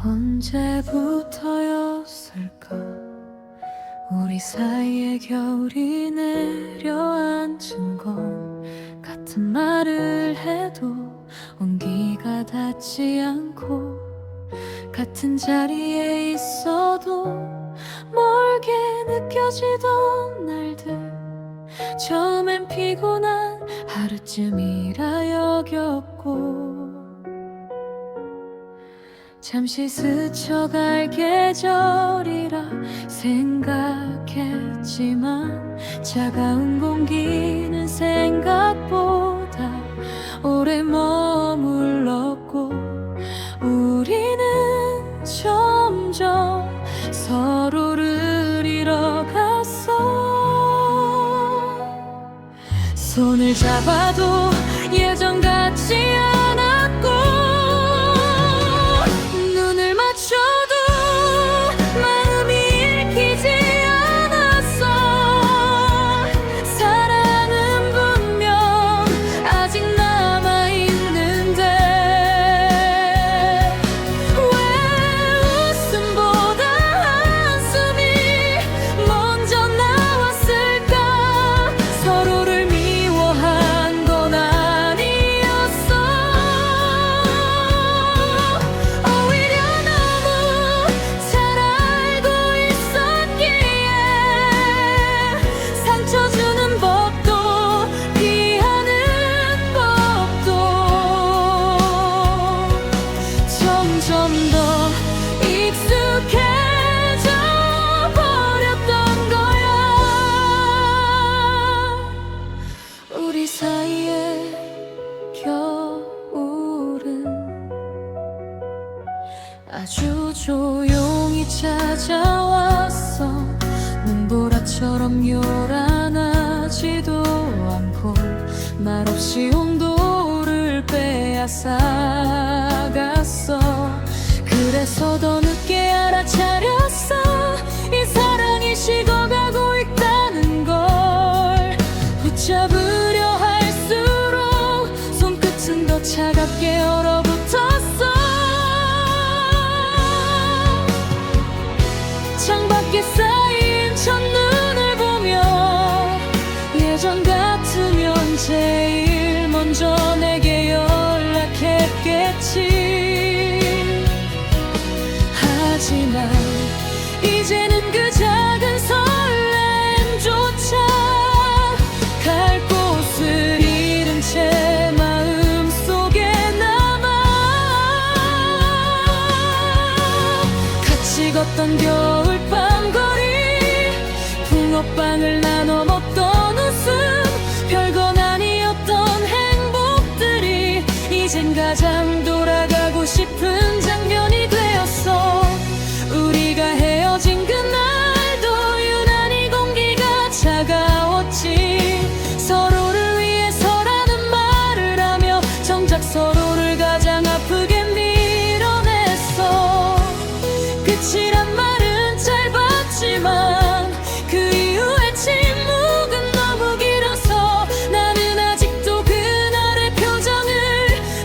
언제부터였을까 우리 사이에 겨울이 내려앉은 건 같은 말을 해도 온기가 닿지 않고 같은 자리에 있어도 멀게 느껴지던 날들 처음엔 피곤한 하루쯤이라 여겼고 잠시 스쳐갈 계절이라 생각했지만 차가운 공기는 생각보다 오래 머물렀고 우리는 점점 서로를 잃어갔어. 손을 잡아도 예전 같지 않았고 눈을 맞춰도 마음이 읽히지 않았어. 사랑은 분명 아직 남아있는데 왜 웃음보다 한숨이 먼저 나왔을까. 서로를 미워한 건 아니었어. 오히려 너무 잘 알고 있었기에 상처 주는 법도 피하는 법도 점점 더 익숙해져 버렸던 거야. 우리 사이의 겨울은 아주 조용히 찾아왔어. 눈보라처럼 요란하지도 않고 말없이 온도를 빼앗아갔어. 그래서 더 늦게 알아차렸어. 이 사랑이 식어가고 있다는 걸. 붙잡으려 할수록 손끝은 더 차갑게 얼어붙었어. 창밖에 쌓인 첫눈을 보며 예전 같으면 제일 먼저 내게 연락했겠지. 하지만 이제는 그 작은 설렘조차 갈 곳을 잃은 채 마음속에 남아. 같이 걷던 겨울밤 거리 붕어빵을 나눠 먹던 웃음 별건 아니었던 행복들이 이젠 가장 돌아가고 싶은 장면이 되었어. 우리가 헤어진 그날도 유난히 공기가 차가웠지. 서로를 위해서라는 말을 하며 정작 서로를 가장 아프게 밀어냈어. 끝이란 말은 짧았지만 그 이후의 침묵은 너무 길어서 나는 아직도 그날의 표정을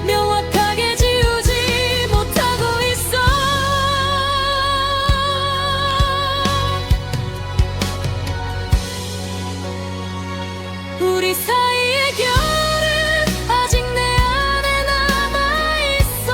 명확하게 지우지 못하고 있어. 우리 사이의 겨울은 아직 내 안에 남아있어.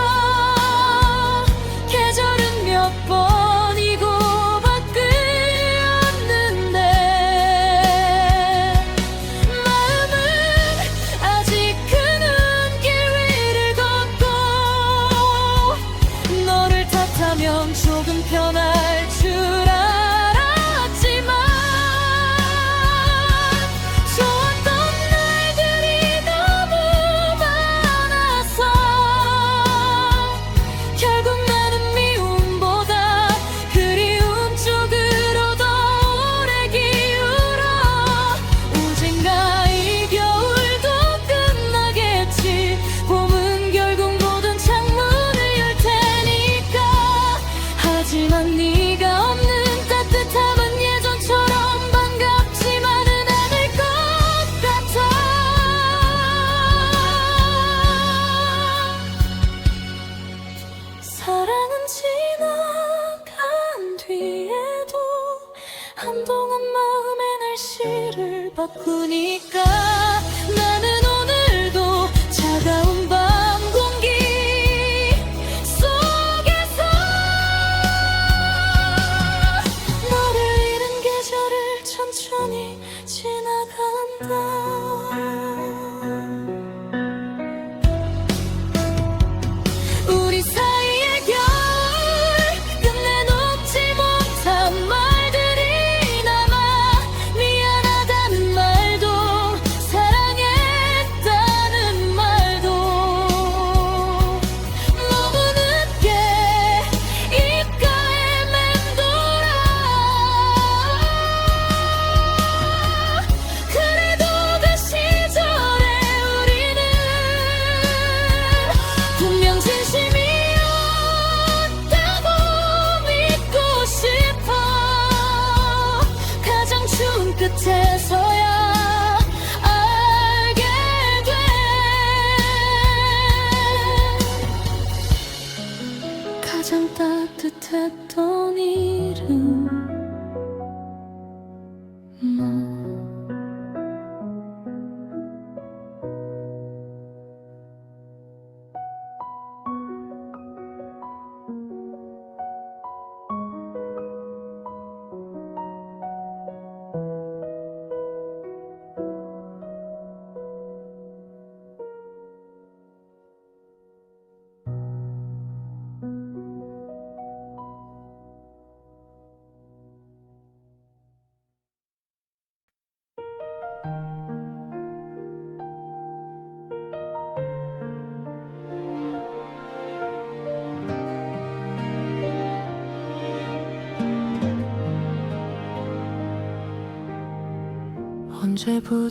못했던 일은 너.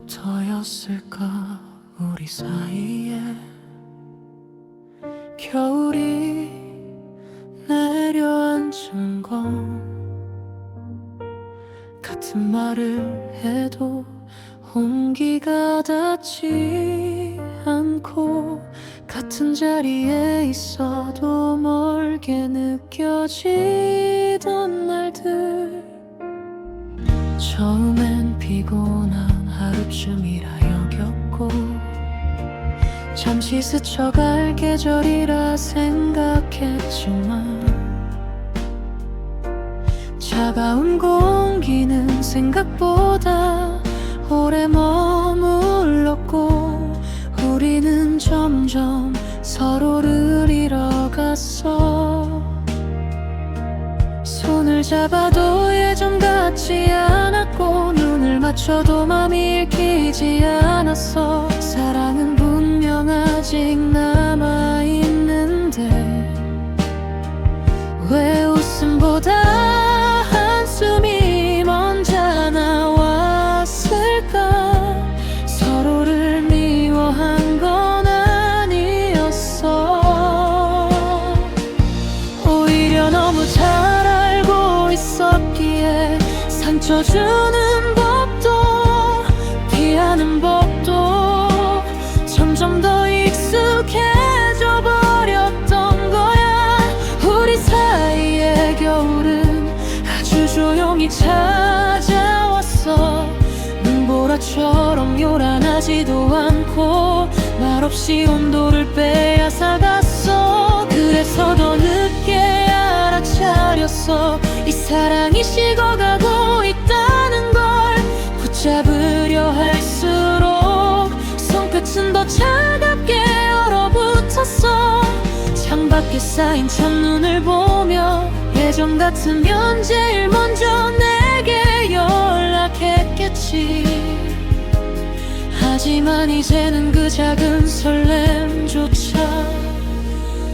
언제부터였을까 우리 사이에 겨울이 내려앉은 건 같은 말을 해도 온기가 닿지 않고 같은 자리에 있어도 멀게 느껴지던 날들 처음엔 피곤한 하루쯤이라 여겼고 잠시 스쳐갈 계절이라 생각했지만 차가운 공기는 생각보다 오래 머물렀고 우리는 점점 서로를 잃어갔어. 손을 잡아도 예전 같지 않았고 눈을 맞춰도 맘이 읽히지 않았어. 사랑은 분명 아직 남아있는데 왜 웃음보다 한숨이 먼저 나왔을까. 서로를 미워한 건 아니었어. 오히려 너무 잘 알고 있었기에 상처 주는 법도 피하는 법도 점점 더 익숙해져 버렸던 거야. 우리 사이의 겨울은 아주 조용히 찾아왔어. 눈보라처럼 요란하지도 않고 말없이 온도를 빼앗아갔어. 그래서 더 늦게 알아차렸어. 이 사랑이 식어가고 있다는 걸. 붙잡으려 할수록 손끝은 더 차갑게 얼어붙었어. 창밖에 쌓인 첫눈을 보며 예전 같으면 제일 먼저 내게 연락했겠지. 하지만 이제는 그 작은 설렘조차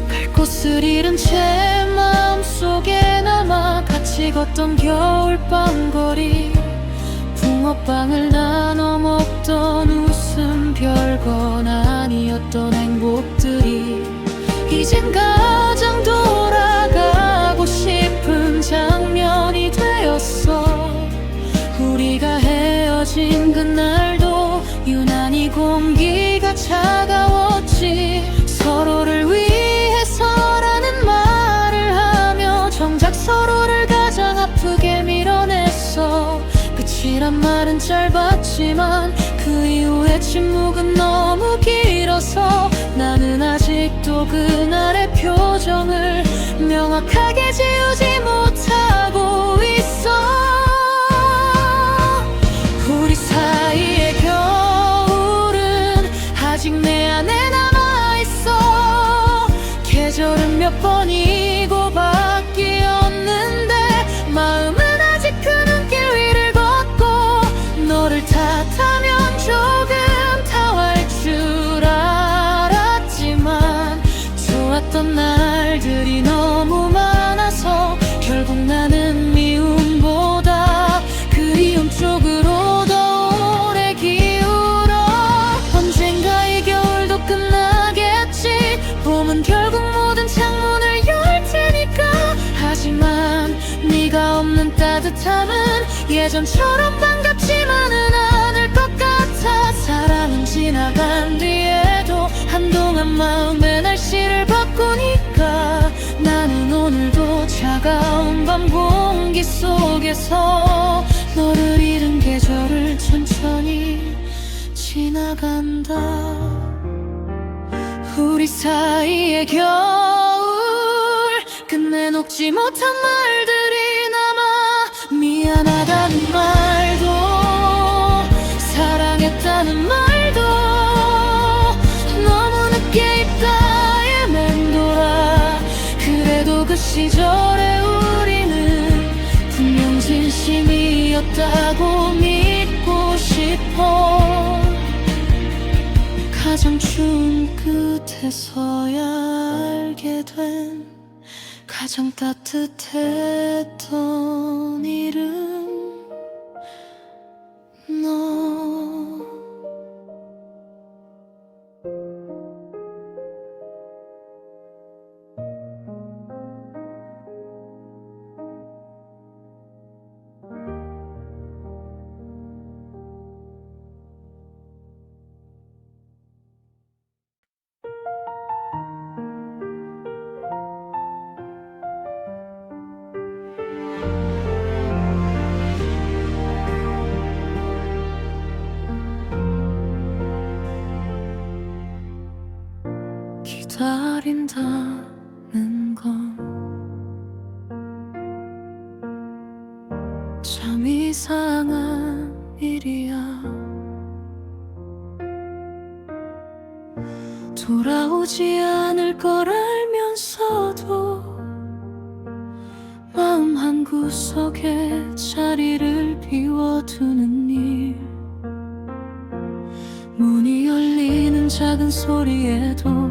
갈 곳을 잃은 채 마음속에 남아. 같이 걷던 겨울밤 거리 붕어빵을 나눠 먹던 웃음 별건 아니었던 행복들이 이젠 가장 돌아가고 싶은 장면이 되었어. 우리가 헤어진 그날도 유난히 공기가 차가웠지. 서로를 위해서라는 말을 하며 정작 서로를 가장 아프게 밀어냈어. 끝이란 말은 짧았지만 그 이후의 침묵은 너무 길어서 나는 아직도 그날의 표정을 명확하게 지우지 못하고 있어. 우리 사이의 겨울은 아직 내 안에 남아있어. 계절은 몇 번이고 바뀌었는데 마음은 아직 그 눈길 위를 걷고 너를 탓하면 조금 타할 줄 알았지만 좋았던 날들이 너무 많아서 결국 나는 미움보다 그리움 쪽으로 더 오래 기울어. 언젠가 이 겨울도 끝나겠지. 봄은 결국 모든 창문을 열 테니까. 하지만 네가 없는 따뜻함은 예전처럼 반갑지만은 않을 것 같아. 사랑은 지나간 뒤에도 한동안 마음의 날씨를 바꾸니까 나는 오늘도 차 차가운 밤 공기 속에서 너를 잃은 계절을 천천히 지나간다. 우리 사이의 겨울 끝내 녹지 못한 말들이 남아. 미안하다는 말도 사랑했다는 말도 너무 늦게 입가에 맴돌아. 그래도 그 시절에 우리는 분명 진심이었다고 믿고 싶어. 가장 추운 끝에서야 알게 된 가장 따뜻했던 이름 너. 기다린다는 건 참 이상한 일이야. 돌아오지 않을 걸 알면서도 마음 한구석에 자리를 비워두는 일. 문이 열리는 작은 소리에도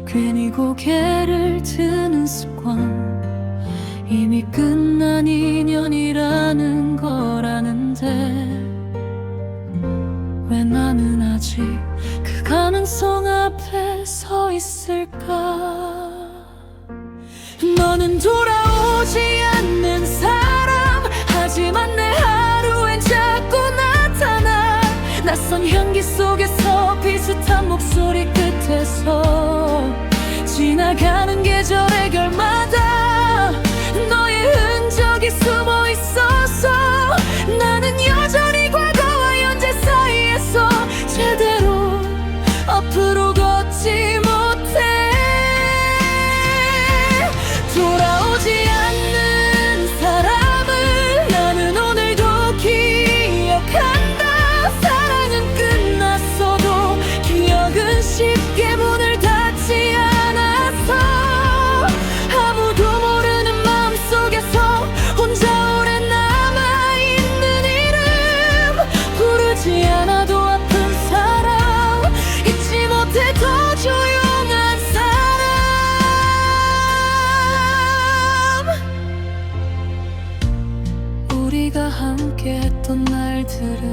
괜히 고개를 드는 습관. 이미 끝난 인연이라는 걸 아는데 왜 나는 아직 그 가능성 앞에 서 있을까. 너는 돌아오지 않는 사람, 하지만 내 하루엔 자꾸 나타나. 낯선 향기 속에서 비슷한 목소리 끝에서 지나가는 계절의 결마다 너의 흔적이 숨어 있어서 나는 여전히 과거와 현재 사이에서 제대로 앞으로 걷지 못해. 돌아오지 않는 사람을 나는 오늘도 기억한다. 사랑은 끝났어도 기억은 쉽게 문을 닫지 않았어. 아무도 모르는 마음속에서 혼자 오래 남아있는 이름. 부르지 않아도 아픈 사람, 잊지 못해 더 조용한 사람. 우리가 함께했던 날들은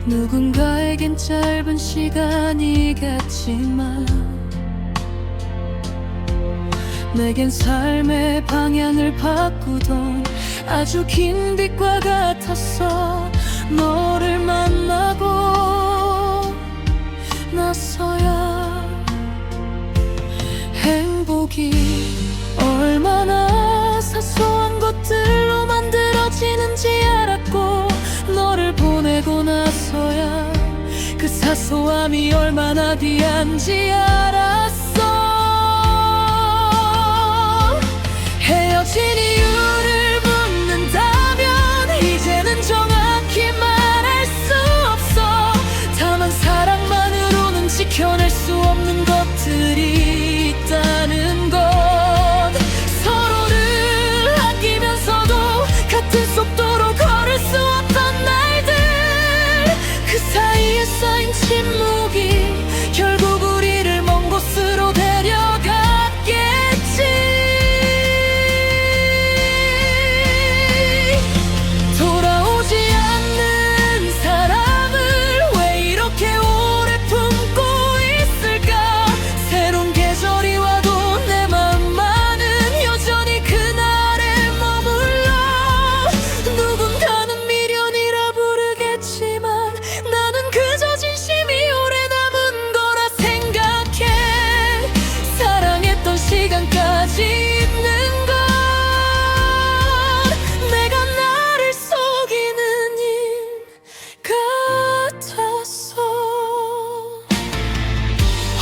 누군가에겐 짧은 시간이겠지만 내겐 삶의 방향을 바꾸던 아주 긴 빛과 같았어. 너를 만나고 나서야 행복이 얼마나 사소한 것들로 만들어지는지 알았고, 너를 보내고 나서야 그 사소함이 얼마나 귀한지 알았어. 헤어진 이유를 묻는다면 이제는 정확히 말할 수 없어. 다만 사랑만으로는 지켜낼 수 없는 것들이 있다는 것. 서로를 아끼면서도 같은 속도로 걸을 수 없던 날들. 그 사이에 쌓인 침묵이 결국 우리를 먼 곳으로 데려갔겠지.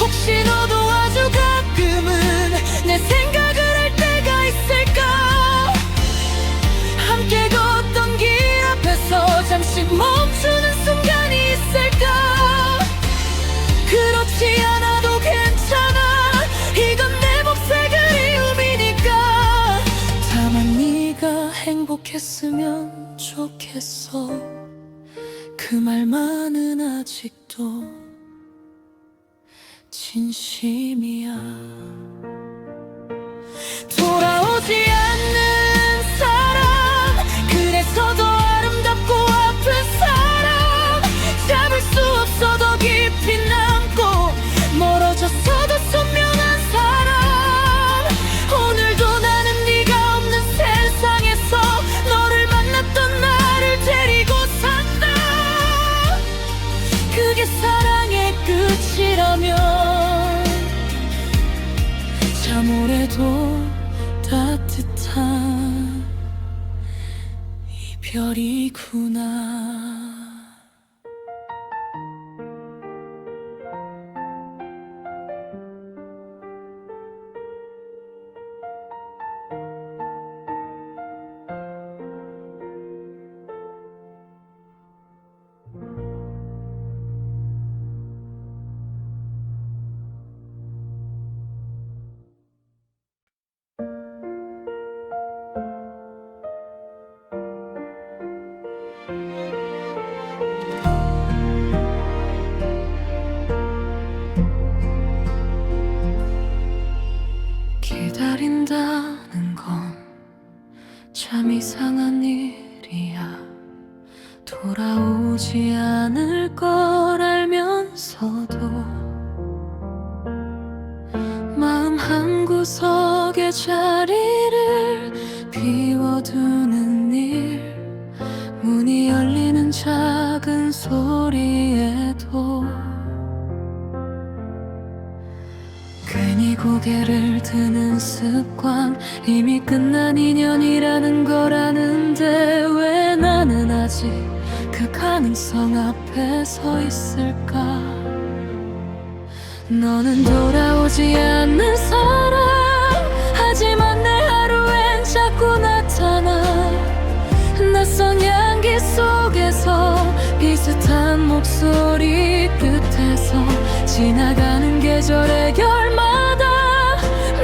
혹시 너도 아주 가끔은 내 생각을 할 때가 있을까? 함께 걷던 길 앞에서 잠시 멈추는 순간이 있을까? 그렇지 않아도 괜찮아, 이건 내 몫의 그리움이니까. 다만 네가 행복했으면 좋겠어, 그 말만은 아직도 진심이야. 돌아오지 않는 사람, 그래서 더 아름답고 아픈 사람, 잡을 수 없어 더 깊이 남고 멀어졌어도 선명한 사람. 오늘도 나는 네가 없는 세상에서 너를 만났던 나를 데리고 산다. 그게 사랑의 끝이라면 참 오래도 따뜻한 이별이구나. 기다린다는 건 참 이상한 일이야. 돌아오지 않을 걸 알면서도 마음 한구석에 자리를 비워두는 일, 문이 열리는 작은 소리에도 괜히 고개를 드는 습관, 이미 끝난 인연이라는 걸 아는데 왜 나는 아직 그 가능성 앞에 서 있을까? 너는 돌아오지 않는 사람, 하지만 내 하루엔 자꾸 나타나. 낯선 향기 속에서 비슷한 목소리 끝에서 지나가는 계절의 결마다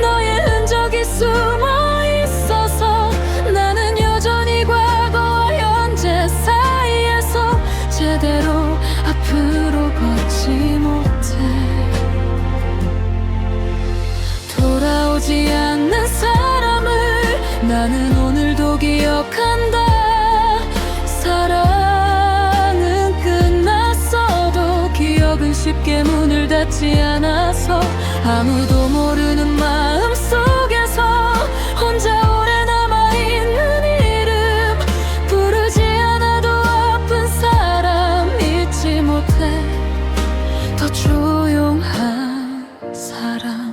너의 흔적이 숨어 있어서 나는 여전히 과거와 현재 사이에서 제대로 앞으로 걷지 못해. 돌아오지 않는 사람을 나는 오늘도 기억한다. 사랑은 끝났어도 기억은 쉽게 문을 닫지 않아서 아무도 모르는 마음 속에서 혼자 오래 남아있는 이름, 부르지 않아도 아픈 사람 잊지 못해. 더 조용한 사람.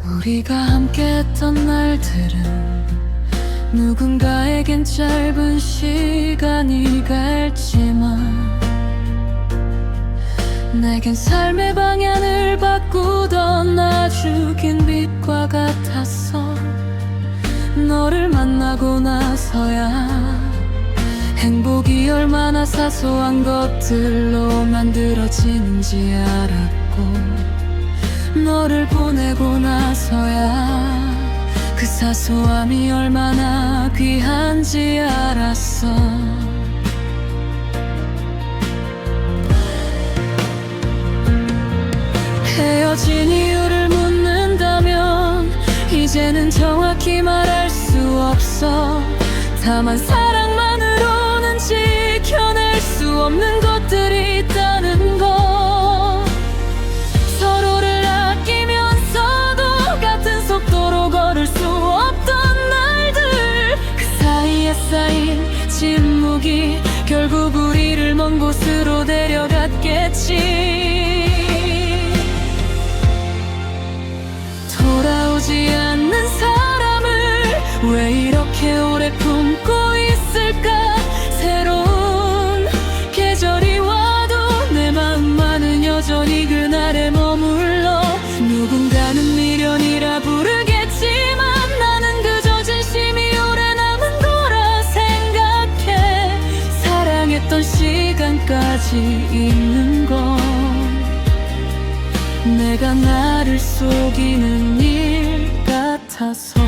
우리가 함께했던 날들은 누군가에겐 짧은 시간이 갈지만 내겐 삶의 방향을 바꾸던 아주 긴 빛과 같았어. 너를 만나고 나서야 행복이 얼마나 사소한 것들로 만들어지는지 알았고, 너를 보내고 나서야 그 사소함이 얼마나 귀한지 알았어. 헤어진 이유를 묻는다면 이제는 정확히 말할 수 없어. 다만 사랑만으로는 지켜낼 수 없는 것들이 있다는 거. 서로를 아끼면서도 같은 속도로 걸을 수 없던 날들, 그 사이에 쌓인 침묵이 결국 우리를 먼 곳으로 데려갔겠지. 돌아오지 않는 사람을 왜 이렇게 오래 품고 있을까? 새로운 계절 이런 시간까지 있는 건 내가 나를 속이는 일 같아서.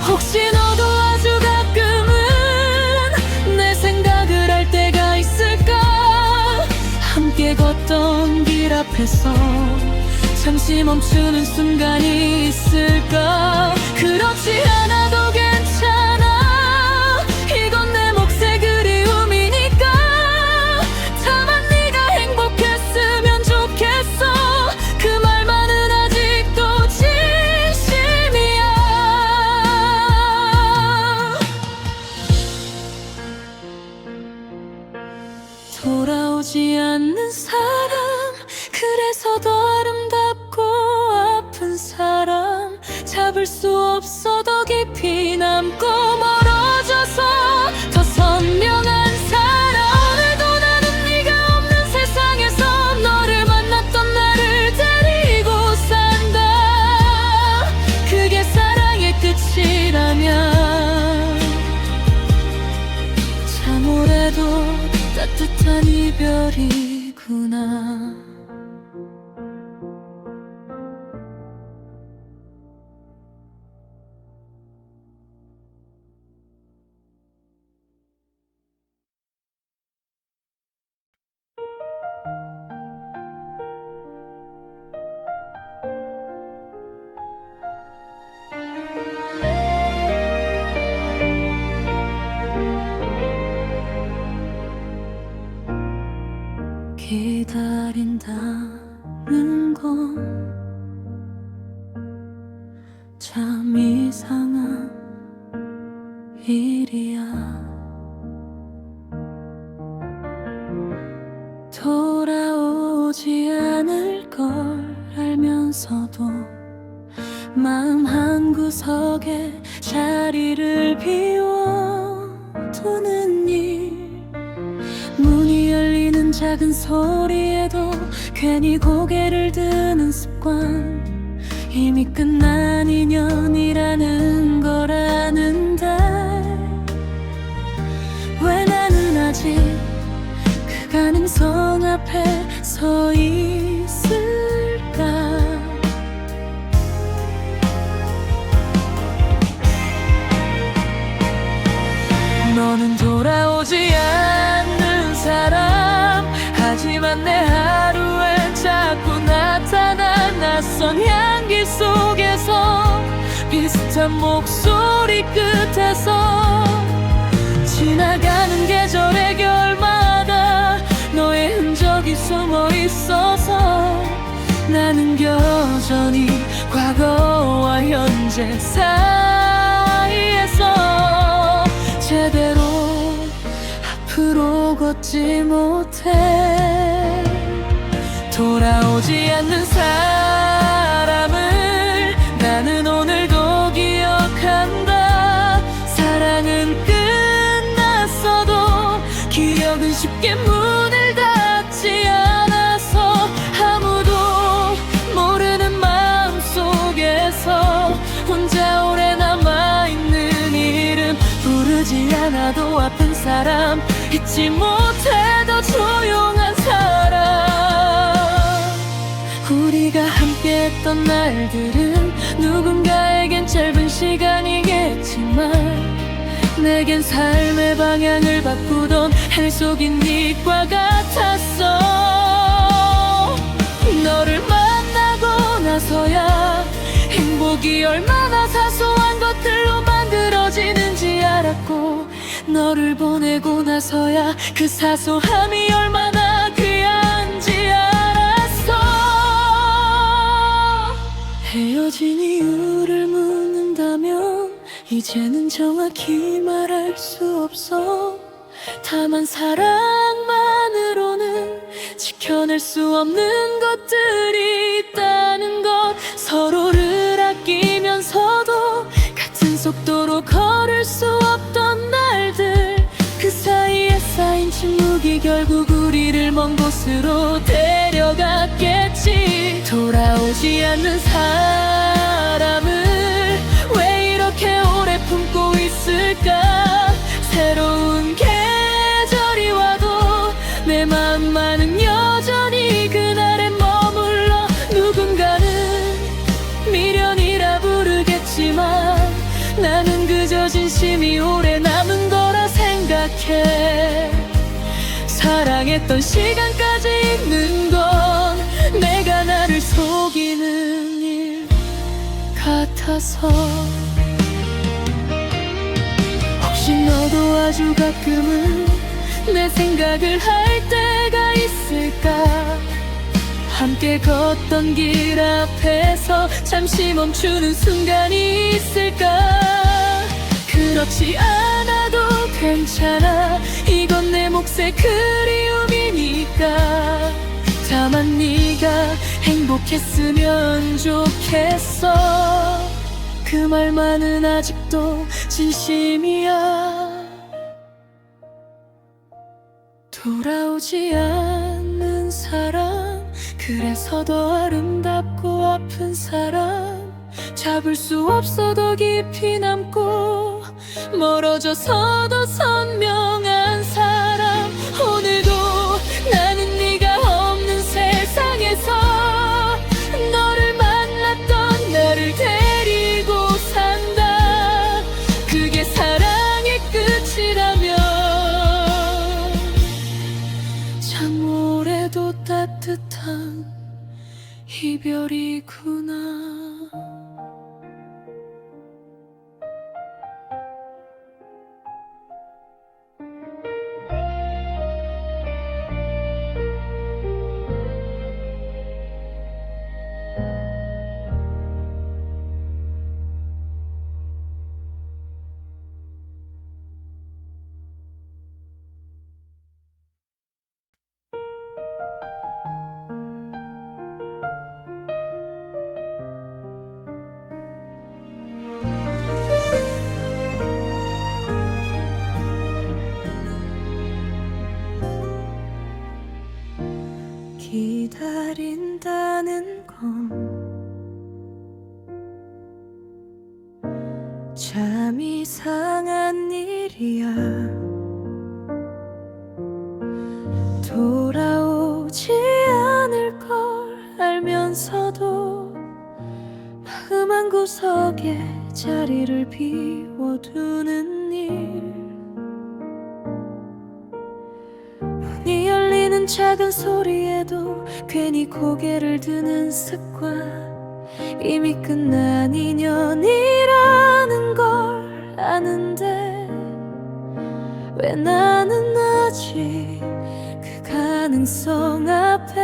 혹시 너도 아주 가끔은 내 생각을 할 때가 있을까? 함께 걷던 길 앞에서 잠시 멈추는 순간이 있을까? 그렇지 않아도 괜찮아, 이건 내 몫의 그리움이니까. 다만 네가 행복했으면 좋겠어. 그 말만은 아직도 진심이야. 돌아오지 않는 사람, 그래서 더 아름답고 아픈 사람, 잡을 수 없어 더 깊이 남고 멀어져서 더 선명한 사람. 오늘도 나는 네가 없는 세상에서 너를 만났던 나를 데리고 산다. 그게 사랑의 끝이라면 참 오래도 따뜻한 이별이구나. 기다린다는 건 참 이상한 일이야. 돌아오지 않을 걸 알면서도 마음 한구석에 자리를 비워두는 일, 문이 열리는 작은 소리에도 괜히 고개를 드는 습관, 이미 끝난 인연이라는 걸 아는데 왜 나는 아직 그 가능성 앞에 서 있을까? 너는 돌아오지 않는 사람, 하지만 내 하루엔 자꾸 나타난 낯선 향기 속에서 비슷한 목소리 끝에서 지나가는 계절의 결마다 너의 흔적이 숨어 있어서 나는 여전히 과거와 현재 사이에서 제대로 앞으로 걷지 못해. 돌아오지 않는 사람을 나는 오늘도 기억한다. 사랑은 끝났어도 기억은 쉽게 문을 닫지 않아서 아무도 모르는 마음 속에서 혼자 오래 남아있는 이름, 부르지 않아도 아픈 사람, 잊지 못해도 조용한 사람. 우리가 함께했던 날들은 누군가에겐 짧은 시간이겠지만 내겐 삶의 방향을 바꾸던 해 속인 빛과 같았어. 너를 만나고 나서야 행복이 얼마나 사소한 것들로 만들어지는지 알았고, 너를 보내고 나서야 그 사소함이 얼마나 귀한지 알았어. 헤어진 이유를 묻는다면 이제는 정확히 말할 수 없어. 다만 사랑만으로는 지켜낼 수 없는 것들이 있다는 것, 서로를 아끼면서도 같은 속도로 걸을 수 없던 날들, 그 사이에 쌓인 침묵이 결국 우리를 먼 곳으로 데려갔겠지. 돌아오지 않는 사람을 왜 이렇게 오래 품고 있을까? 새로운 이렇게 사랑했던 시간까지 있는 건 내가 나를 속이는 일 같아서. 혹시 너도 아주 가끔은 내 생각을 할 때가 있을까? 함께 걷던 길 앞에서 잠시 멈추는 순간이 있을까? 그렇지 않아도 괜찮아, 이건 내 몫의 그리움이니까. 다만 네가 행복했으면 좋겠어. 그 말만은 아직도 진심이야. 돌아오지 않는 사람, 그래서 더 아름답고 아픈 사람, 잡을 수 없어 더 깊이 남고 멀어져서 더 선명한 사람. 오늘도 나는 네가 없는 세상에서 너를 만났던 나를 데리고 산다. 그게 사랑의 끝이라면 참 오래도 따뜻한 이별이구나. 기다린다는 건 참 이상한 일이야. 돌아오지 않을 걸 알면서도 마음 한구석에 자리를 비워두는 일. 문이 열리는 작은 소리에도 괜히 고개를 드는 습관. 이미 끝난 인연이라는 걸 아는데 왜 나는 아직 그 가능성 앞에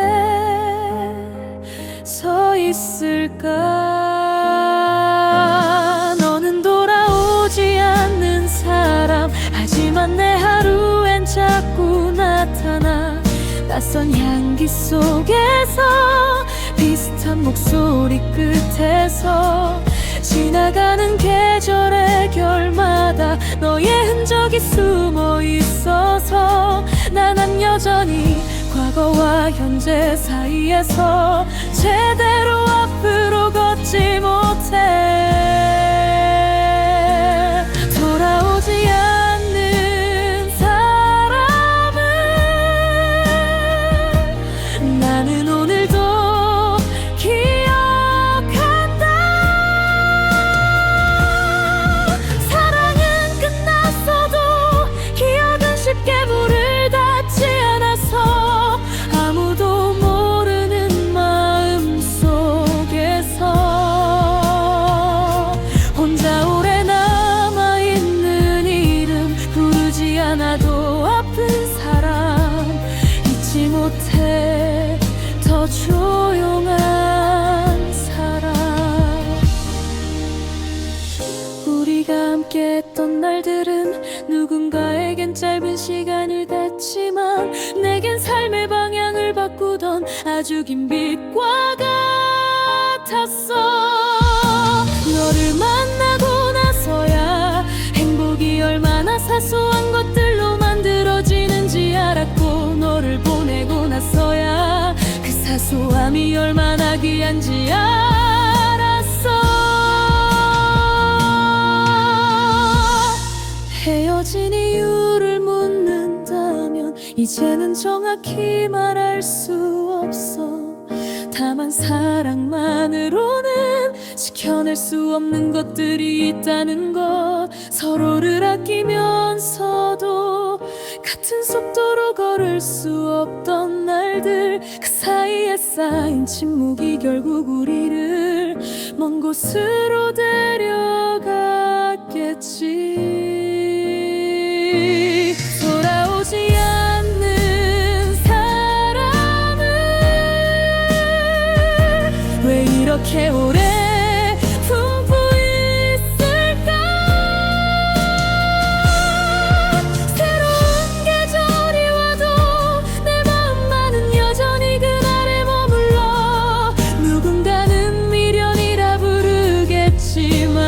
서 있을까? 너는 돌아오지 않는 사람, 하지만 내 하루엔 자꾸 나타나. 낯선 향기 속에서 비슷한 목소리 끝에서 지나가는 계절의 결마다 너의 흔적이 숨어 있어서 난 여전히 과거와 현재 사이에서 제대로 앞으로 걷지 못해. 돌아오지 않는 사람은 나는 오늘도 기억한다. 사랑은 끝났어도 기억은 쉽게 불을 닫지 않아서 아무도 모르는 마음 속에서 혼자 오래 남아있는 이름 부르지 않아도 아픈 사람 잊지 못해. 더 조용한 사람. 우리가 함께했던 날들은 누군가에겐 짧은 시간일 됐지만 내겐 삶의 방향을 바꾸던 아주 긴 빛과 같았어. 너를 만나고 나서야 행복이 얼마나 사소한 것들로 만들어지는지 알았고, 너를 보내고 나서야 그 사소함이 얼마나 귀한지 알았어. 헤어진 이유를 묻는다면 이제는 정확히 말할 수 없어. 다만 사랑만으로는 지켜낼 수 없는 것들이 있다는 것. 서로를 아끼면서도 수 없던 날들, 그 사이에 쌓인 침묵이 결국 우리를 먼 곳으로 데려갔겠지. 돌아오지 않는 사람은 왜 이렇게 오래 품고 있을까? 새로운 계절이 와도 내 마음만은 여전히 그날에 머물러. 누군가는 미련이라 부르겠지만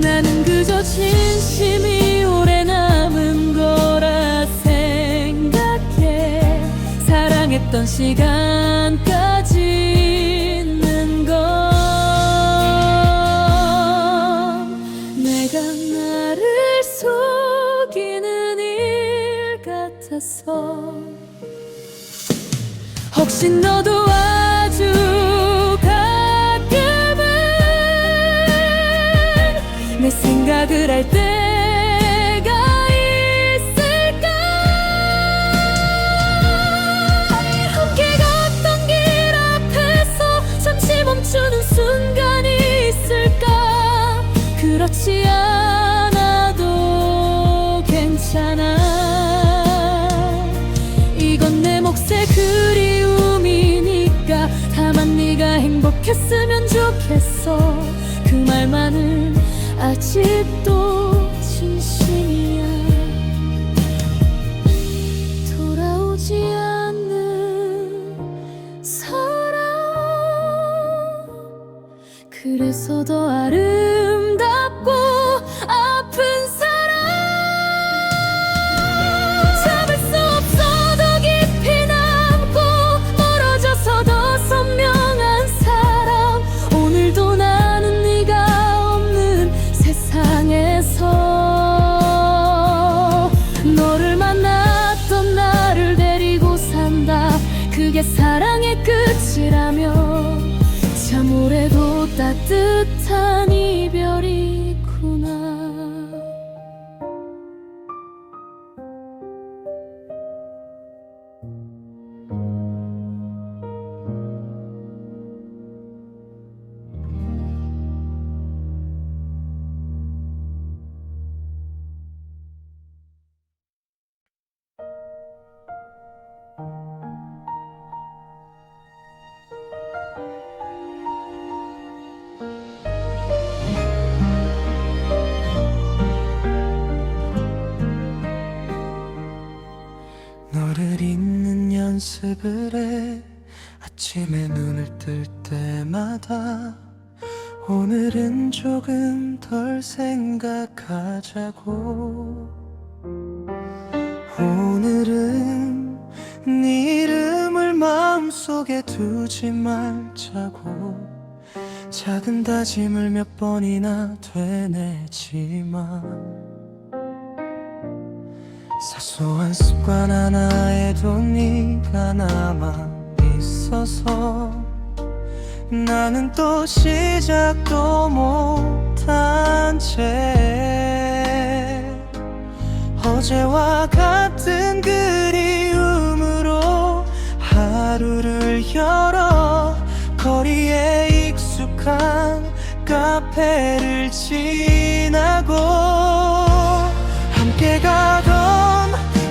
나는 그저 진심이 오래 남은 거라 생각해. 사랑했던 시간까지 있는 건 내가 나를 속이는 일 같아서. 혹시 너도 아주 가끔은 내 생각을 할 때가 있을까? 함께 걷던 길 앞에서 잠시 멈추는 순간이 있을까? 그렇지 않아도 괜찮아. 이건 내 몫의 그리움이니까. 다만 네가 행복했으면 좋겠어. 그 말만은 아직도 진심이야. 돌아오지 않는 사람, 그래서 더 아름답고 아픈 사람. 잡을 수 없어 더 깊이 남고 멀어져서 더 선명한 사람. 오늘도 나는 네가 없는 세상에서 너를 만났던 나를 데리고 산다. 그게 사랑의 끝이라면 참 오래도 따뜻한 이별이구나. 너를 잊는 연습을 해. 아침에 눈을 뜰 때마다 오늘은 조금 덜 생각하자고. 오늘은 네 이름을 마음속에 두지 말자고. 작은 다짐을 몇 번이나 되뇌지만 사소한 습관 하나에도 네가 남아 있어서 나는 또 시작도 못한 채 어제와 같은 그리움으로 하루를 열어 거리에 익숙한 카페를 지나고 함께 가던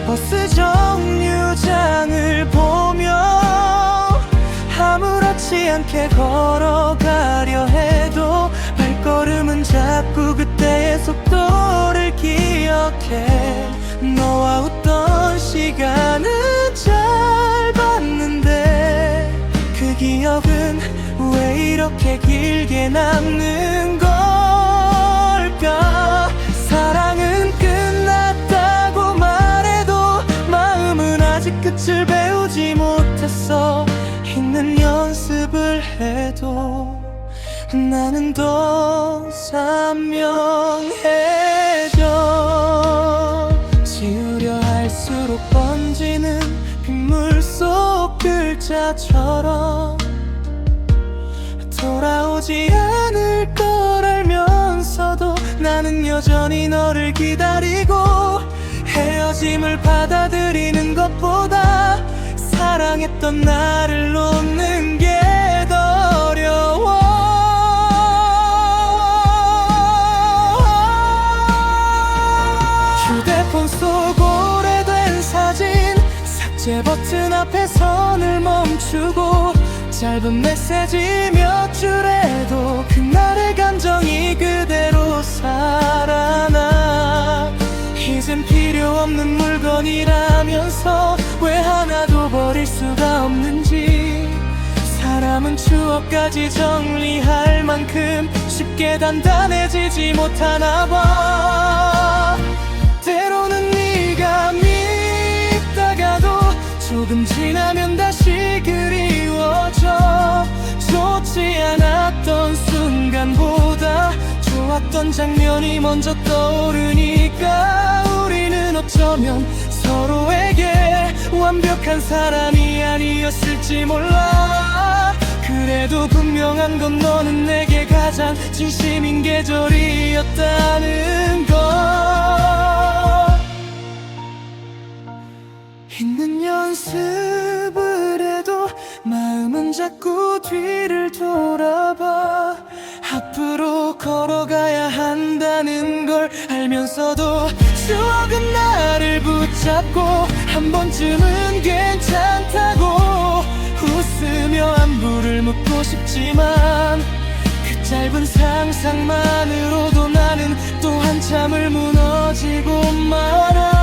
버스 정류장을 보며 아무렇지 않게 걸어가려 해도 발걸음은 자꾸 그때의 속도를 기억해. 너와 웃던 시간은 짧았는데 그 기억은 왜 이렇게 길게 남는 걸까? 사랑은 끝났다고 말해도 마음은 아직 끝을 배우지 못했어. 잊는 연습을 해도 나는 더 선명해져. 지우려 할수록 번지는 빗물 속 글자처럼 돌아오지 않을 걸 알면서도 나는 여전히 너를 기다리고 헤어질 헤어짐을 받아들이는 것보다 사랑했던 나를 놓는 게 더 어려워. 휴대폰 속 오래된 사진, 삭제 버튼 앞에 선을 멈추고 짧은 메시지 몇 줄에도 그날의 감정이 그대로 살아나. 이젠 필요 없는 물건이라면서 왜 하나도 버릴 수가 없는지. 사람은 추억까지 정리할 만큼 쉽게 단단해지지 못하나 봐. 때로는 네가 밉다가도 조금 지나면 다시 그리워져. 좋지 않았던 순간보다 좋았던 장면이 먼저 떠오르니까 우리는 어쩌면 서로에게 완벽한 사람이 아니었을지 몰라. 그래도 분명한 건 너는 내게 가장 진심인 계절이었다는 것. 잊는 연습을 해도 마음은 자꾸 뒤를 돌아봐. 앞으로 걸어가야 한다는 걸 알면서도 추억은 나를 붙잡고 한 번쯤은 괜찮다고 웃으며 안부를 묻고 싶지만 그 짧은 상상만으로도 나는 또 한참을 무너지고 말아.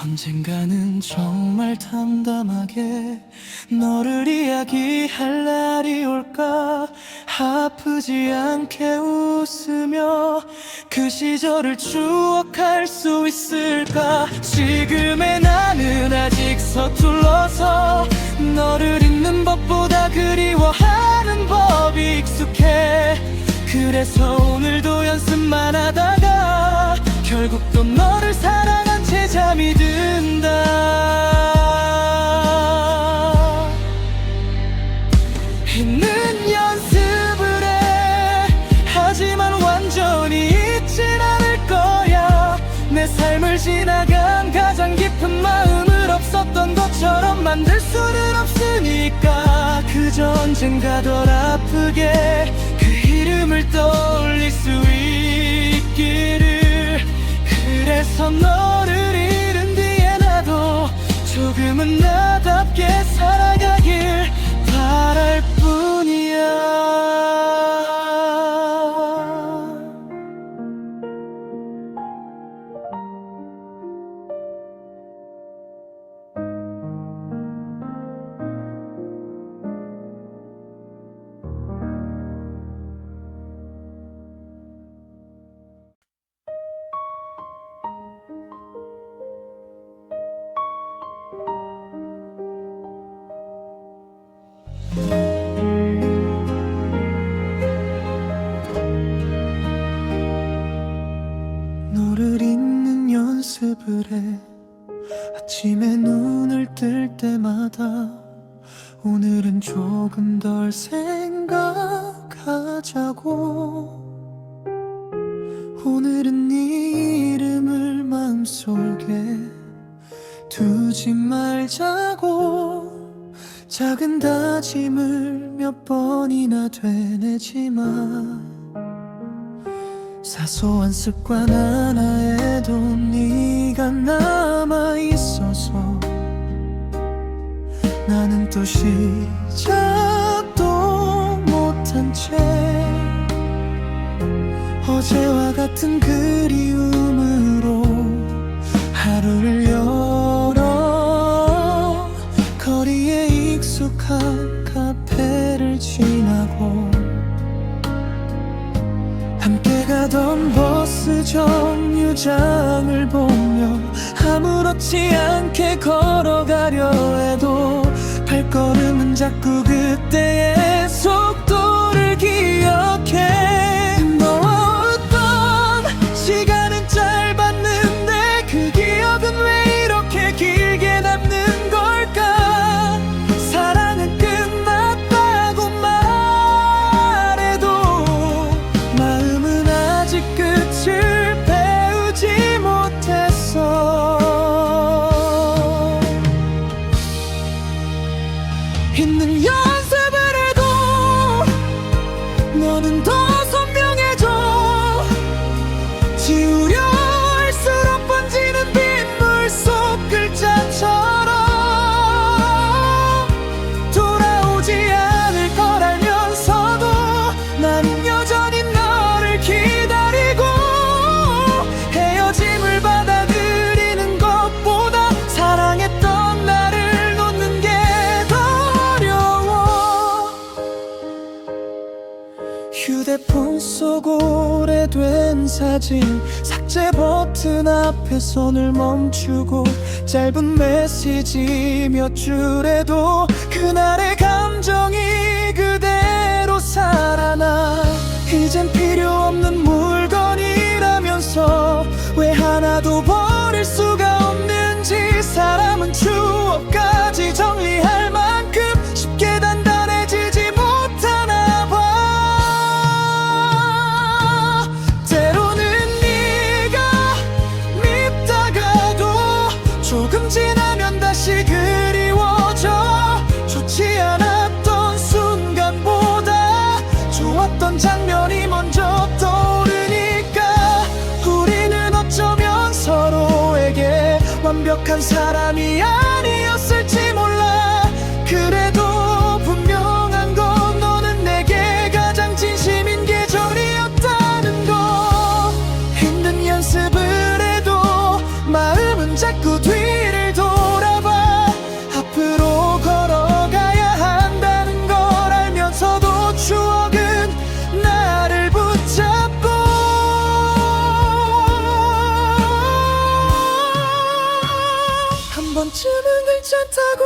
언젠가는 정말 담담하게 너를 이야기할 날이 올까. 아프지 않게 웃으며 그 시절을 추억할 수 있을까. 지금의 나는 아직 서툴러서 너를 잊는 법보다 그리워하는 법이 익숙해. 그래서 오늘도 연습만 하다가 결국 또 너를 사랑한 채 잠이 든다. 잊는 연습을 해. 하지만 완전히 잊진 않을 거야. 내 삶을 지나간 가장 깊은 마음을 없었던 것처럼 만들 수는 없으니까 그저 언젠가 덜 아프게 그 이름을 떠올릴 수 있기를. 그래서 너를 잃은 뒤에 나도 조금은 나답게 살아가길 바랄 뿐이야. 너를 잊는 연습을 해. 아침에 눈을 뜰 때마다 오늘은 조금 덜 생각하자고. 오늘은 네 이름을 마음속에 두지 말자고. 작은 다짐을 몇 번이나 되뇌지만 사소한 습관 하나에도 네가 남아있어서 나는 또 시작도 못한 채 어제와 같은 그리움으로 하루를 열어 거리에 익숙한 카페를 지나고 함께 가던 버스 정류장을 보며 아무렇지 않게 걸어가려 해도 발걸음은 자꾸 그때의 속도를 기억해. 너와 웃던 시간은 짧았는데 그 기억은 왜 이렇게 길게 남는 걸까. 사랑은 끝났다고 말해도 마음은 아직 끝을 오래된 사진 삭제 버튼 앞에 손을 멈추고 짧은 메시지 몇 줄에도 그날의 감정이 그대로 살아나. 이젠 필요 없는 물건이라면서 왜 하나도 버릴 수가 없는지. 사람은 추억까지 정리할 만큼 쉽게 단단해지지 못하나 봐. 때로는 네가 밉다가도 조금 지나면 다시 그리워져. 좋지 않았던 순간보다 좋았던 장면이 먼저 떠오르니까 우리는 어쩌면 서로에게 완벽한 사람이 아니었을지 몰라. 그래도 분명한 건 너는 내게 가장 진심인 계절이었다는 거. 힘든 연습을 해도 마음은 자꾸 뒤를 돌아봐. 앞으로 걸어가야 한다는 걸 알면서도 추억은 나를 붙잡고. 한 번쯤은 괜찮다고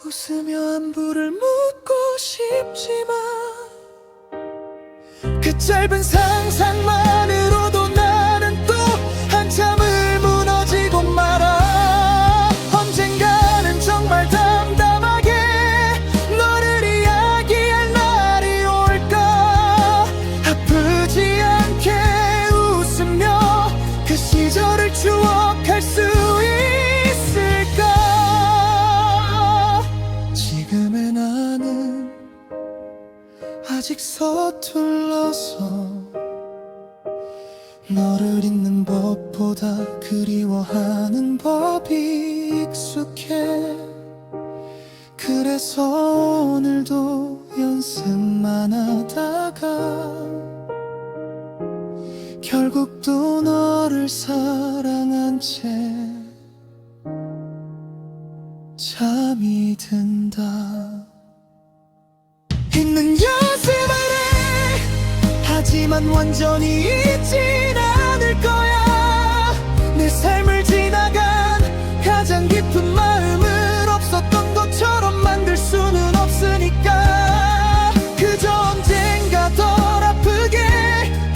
웃으며 안부를 묻고 싶지만 그 짧은 상상만으로도 나는 또 한참을 무너지고 말아. 언젠가는 정말 담담하게 너를 이야기할 날이 올까. 아프지 않게 웃으며 그 시절을 추억할 수 있을까. 지금의 나는 아직 서툴러서 너를 잊는 법보다 그리워하는 법이 익숙해. 그래서 오늘도 연습만 하다가 결국 또 너를 사랑한 채 잠이 든다. 잊는 연습을 해. 하지만 완전히 잊진 않을 거야. 내 삶을 지나간 가장 깊은 마음을 없었던 것처럼 만들 수는 없으니까. 그저 언젠가 덜 아프게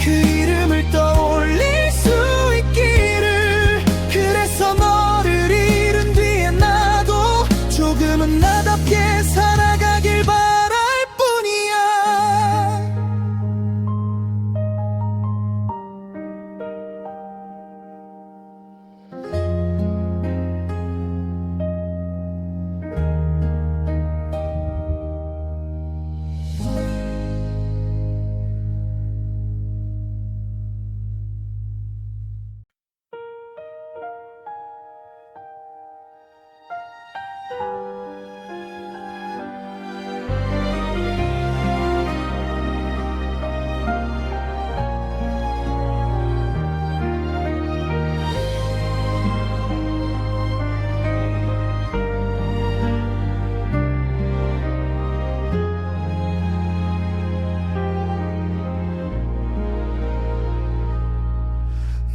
그 이름을 떠올릴 수 있기를. 그래서 너를 잃은 뒤에 나도 조금은 나답게 살아가길 바랄 뿐이야.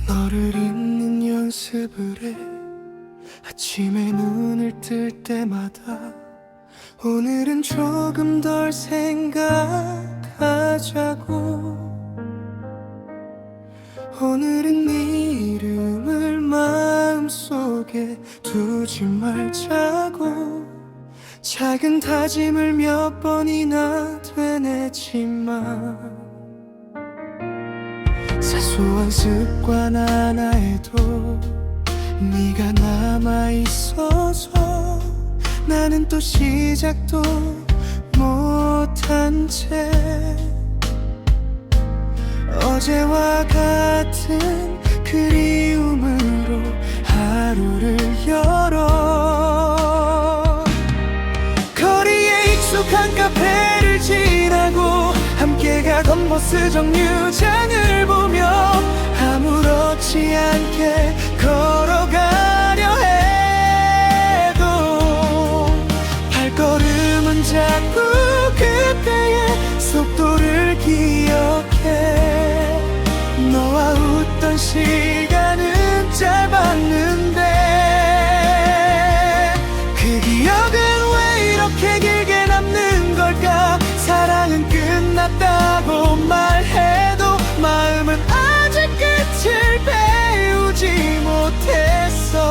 너를 잊는 연습을 해. 아침에 눈을 뜰 때마다 오늘은 조금 덜 생각하자고. 오늘은 네 이름을 마음속에 두지 말자고. 작은 다짐을 몇 번이나 되뇌지만 사소한 습관 하나에도 네가 남아있어서 나는 또 시작도 못한 채 어제와 같은 그리움으로 하루를 열어. 거리에 익숙한 카페를 지나고 함께 가던 버스 정류장을 보며 아무렇지 않게 걸어가려 해도 발걸음은 자꾸 그때의 속도를 기억해. 했던 시간은 짧았는데 그 기억은 왜 이렇게 길게 남는 걸까? 사랑은 끝났다고 말해도 마음은 아직 끝을 배우지 못했어.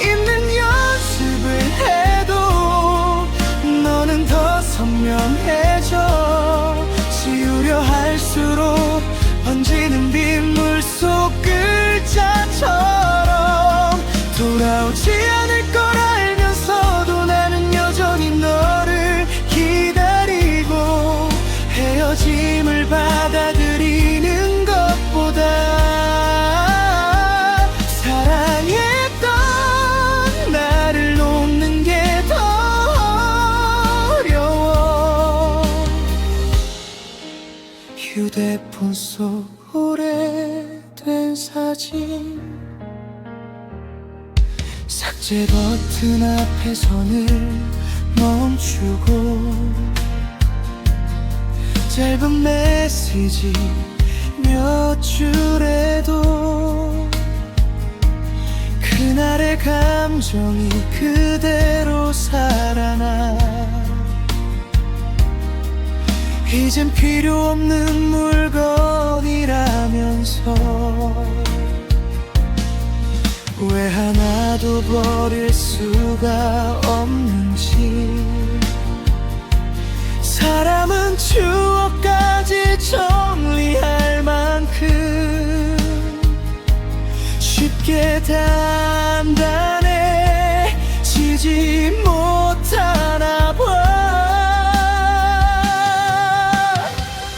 잊는 연습을 해도 너는 더 선명해져. 지우려 할수록 번지는 빗물 속 글자처럼 돌아오지 않을 걸 알면서도 나는 여전히 너를 기다리고 헤어짐을 받아들이는 것보다 사랑했던 나를 놓는 게 더 어려워. 휴대폰 속 오래된 사진 삭제 버튼 앞에 손을 멈추고 짧은 메시지 몇 줄에도 그날의 감정이 그대로 살아나. 이젠 필요 없는 물건이라면서 왜 하나도 버릴 수가 없는지. 사람은 추억까지 정리할 만큼 쉽게 단단해지지 못하나 봐.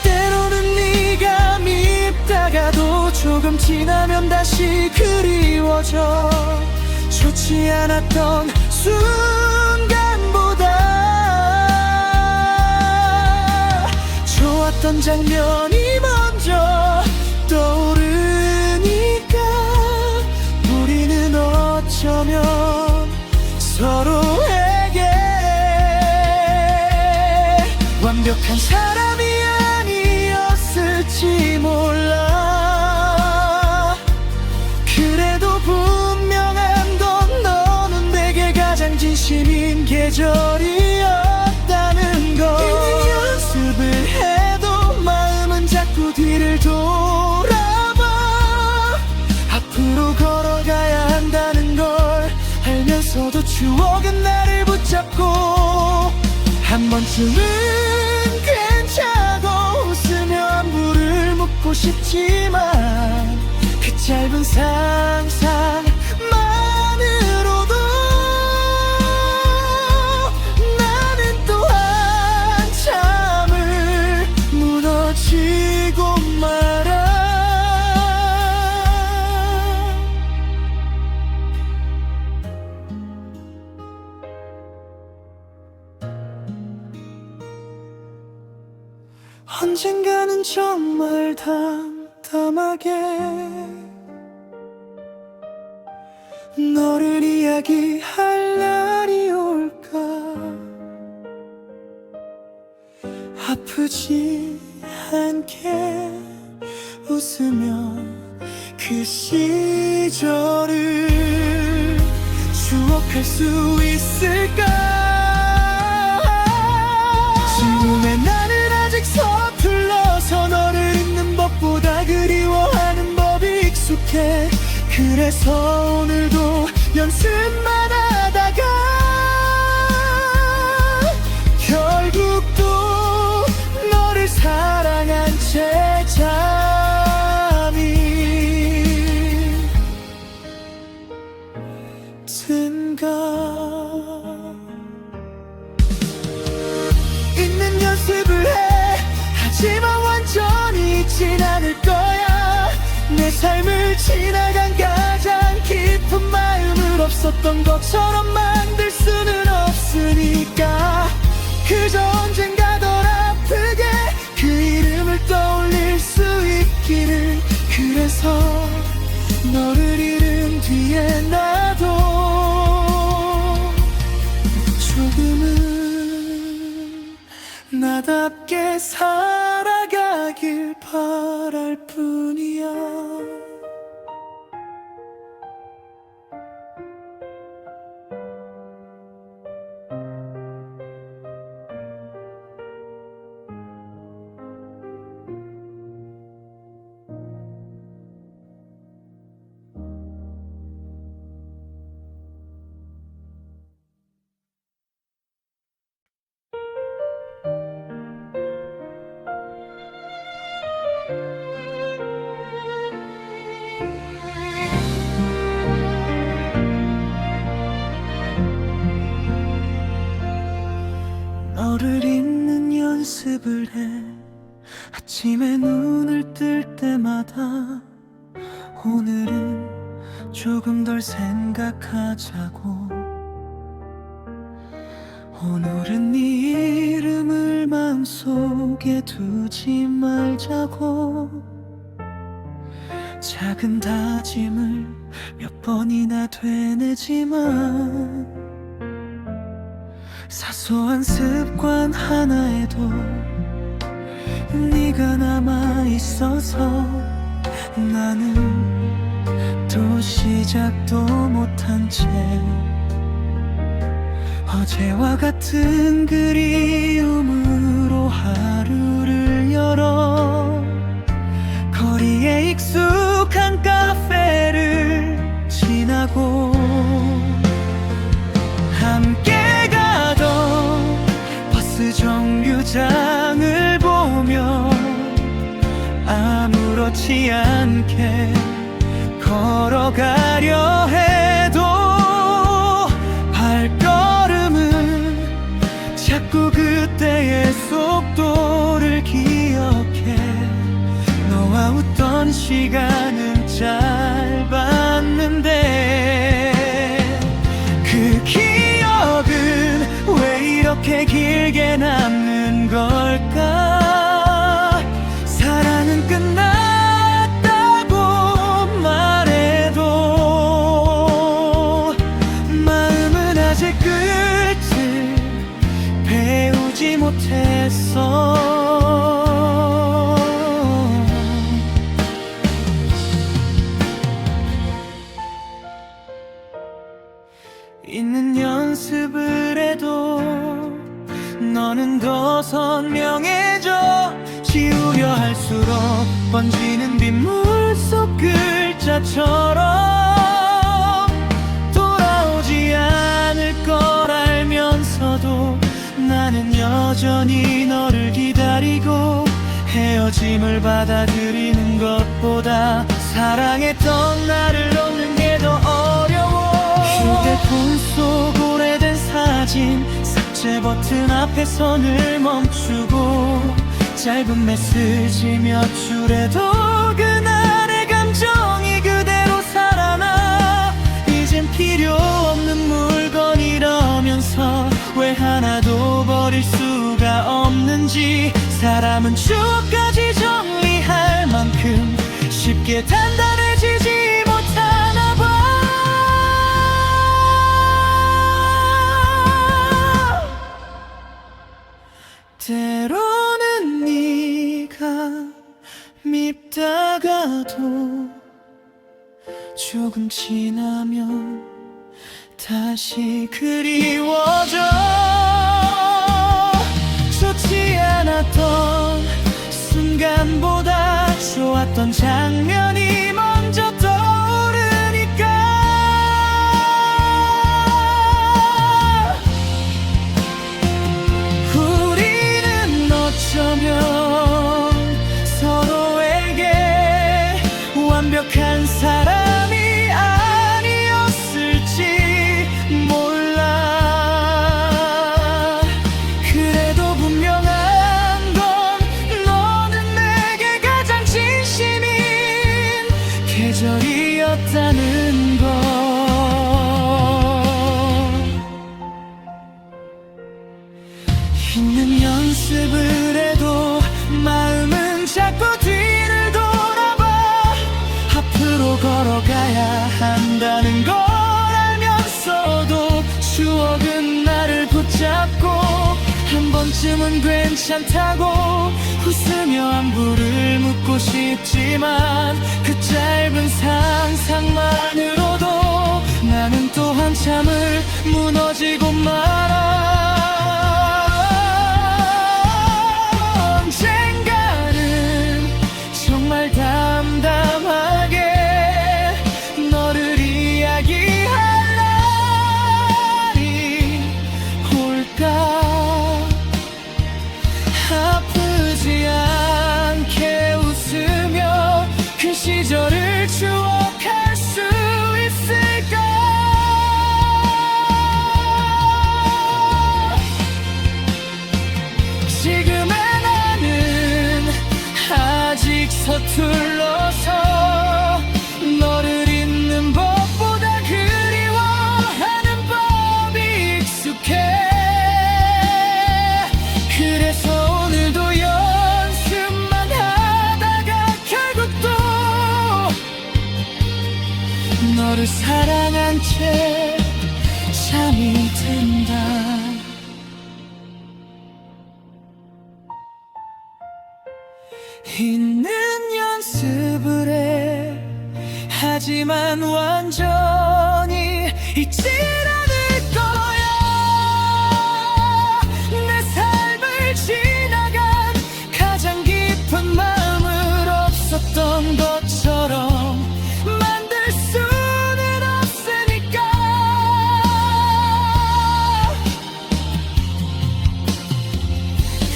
때로는 네가 밉다가도 조금 지나면 다시 그리워져. 좋지 않았던 순간보다 좋았던 장면이 먼저 떠오르니까 우리는 어쩌면 서로에게 완벽한 사람이 아니었을지 몰라. 그래도 분명한 건 너는 내게 가장 진심인 계절이었다는 걸. 이미 연습을 해도 마음은 자꾸 뒤를 돌아봐. 앞으로 걸어가야 한다는 걸 알면서도 추억은 나를 붙잡고 한 번쯤은 괜찮고 웃으며 안부를 묻고 싶지만 그 짧은 상상만으로도 나는 또 한참을 무너지고 말아. 언젠가는 정말 담담하게 너를 이야기할 날이 올까. 아프지 않게 웃으며 그 시절을 추억할 수 있을까. 지금의 나는 아직 서툴러서 너를 잊는 법보다 그리워하는 법이 익숙해. 그래서 오늘도 연습만 하다가 결국 또 너를 사랑한 채 잠이 든가. 잊는 연습을 해. 하지만 완전히 잊진 않을 거야. 내 삶을 지나간 가장 깊은 마음을 없었던 것처럼 만들 수는 없으니까 그저 언젠가 덜 아프게 그 이름을 떠올릴 수 있기를. 그래서 너를 잃은 뒤에 나도 조금은 나답게 살아가겠어. 가길 바랄 뿐이야. 너를 잊는 연습을 해. 아침에 눈을 뜰 때마다 오늘은 조금 덜 생각하자고. 오늘은 네 이름을 마음속에 두지 말자고. 작은 다짐을 몇 번이나 되뇌지만 사소한 습관 하나에도 네가 남아있어서 나는 또 시작도 못한 채 어제와 같은 그리움으로 하루를 열어 거리에 익숙한 카페를 지나고 함께 가던 버스 정류장을 보며 아무렇지 않게 걸어가려 해도 발걸음은 자꾸 그때의 속도를 기억해. 너와 웃던 시간은 짧았는데 그 기억은 왜 이렇게 길게 남는 걸까? 사랑은 끝났다고 말해도 마음은 아직 끝을 배우지 못했어. 잊는 연습을 해도 너는 더 선명해져. 지우려 할수록 번지는 빗물 속 글자처럼 돌아오지 않을 걸 알면서도 나는 여전히 너를 기다리고 헤어짐을 받아들이는 것보다 사랑했던 나를 놓는 게 더 어려워. 휴대폰 속 오래된 사진 삭제 버튼 앞에 손을 멈추고 짧은 메시지 몇 줄에도 그날의 감정이 그대로 살아나. 이젠 필요 없는 물건이라면서 왜 하나도 버릴 수가 없는지. 사람은 추억까지 정리할 만큼 쉽게 단단해지지 못하나 봐. 때로는 네가 밉다가도 조금 지나면 다시 그리워져. 좋지 않았던 순간보다 좋았던 장면이 먼저 떠오르니까. 어쩌면 서로에게 완벽한 사람이 아니었을지 몰라. 그래도 분명한 건 너는 내게 가장 진심인 계절이었다는 것. 잊는 연습을 해도 마음은 자꾸 뒤를 돌아봐. 앞으로 걸어가야 한다는 걸 알면서도 추억은 나를 붙잡고 한 번쯤 이쯤은 괜찮다고 웃으며 안부를 묻고 싶지만 그 짧은 상상만으로도 나는 또 한참을 무너지고 말아. 언젠가는 정말 담담하게 너를 이야기할 날이 올까. 아프지 않게 웃으며 그 시절을 추억할 수 있을까. 지금의 나는 아직 서툴러서 너를 잊는 법보다 그리워하는 법이 익숙해. 그래서 오늘도 연습만 하다가 결국 또 너를 사랑한 채 잠이 든다. 있는 연습을 해. 하지만 완전히 잊질 않을 거야. 내 삶을 지나간 가장 깊은 마음을 없었던 것처럼 만들 수는 없으니까.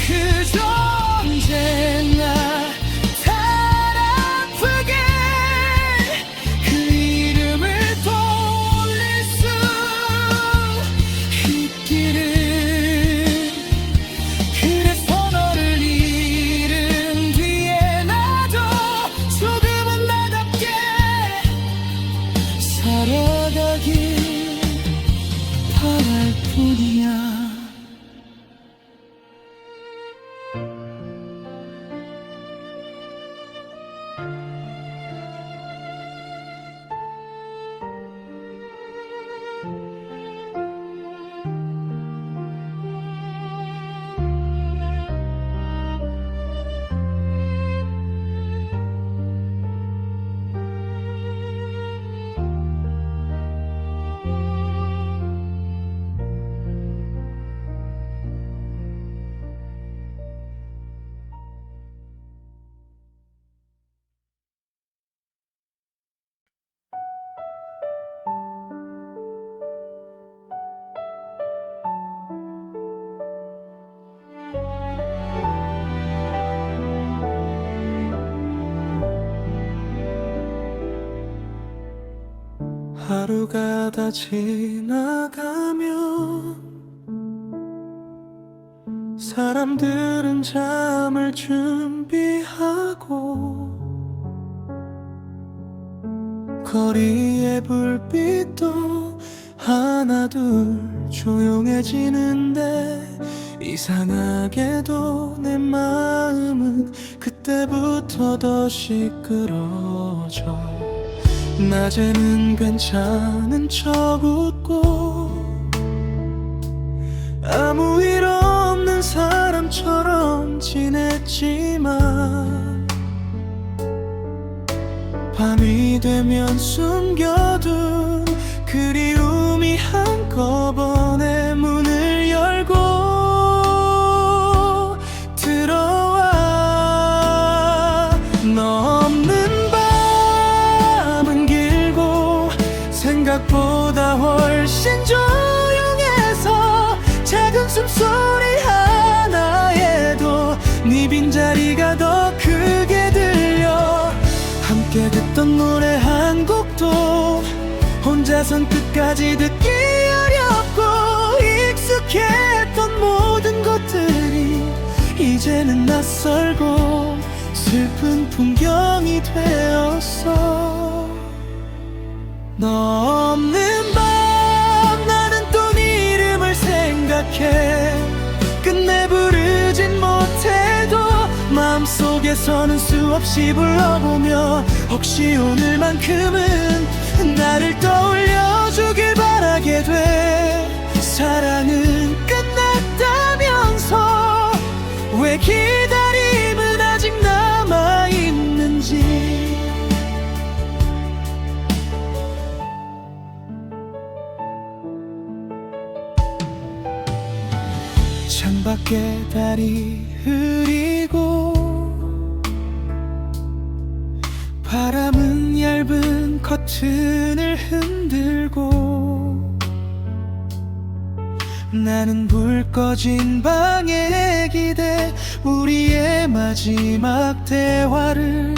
그저 언제나 덜 아프게 그 이름을 떠올릴 수 있기를. 그래서 너를 잃은 뒤에 나도 조금은 나답게 살아가길 바랄 뿐이야. 하루가 다 지나가면 사람들은 잠을 준비하고 거리의 불빛도 하나둘 조용해지는데 이상하게도 내 마음은 그때부터 더 시끄러져. 낮에는 괜찮은 척 웃고 아무 일 없는 사람처럼 지냈지만 밤이 되면 숨겨둔 그리움이 한꺼번에 문을 열고 들어와. 너 없는 생각보다 훨씬 조용해서 작은 숨소리 하나에도 네 빈자리가 더 크게 들려. 함께 듣던 노래 한 곡도 혼자선 끝까지 듣기 어렵고 익숙했던 모든 것들이 이제는 낯설고 슬픈 풍경이 되었어. 너 없는 밤 나는 또 네 이름을 생각해. 끝내 부르진 못해도 마음속에서는 수없이 불러보며 혹시 오늘만큼은 나를 떠올려주길 바라게 돼. 사랑은 끝났다면서 쉽게 달이 흐리고 바람은 얇은 커튼을 흔들고 나는 불 꺼진 방에 기대 우리의 마지막 대화를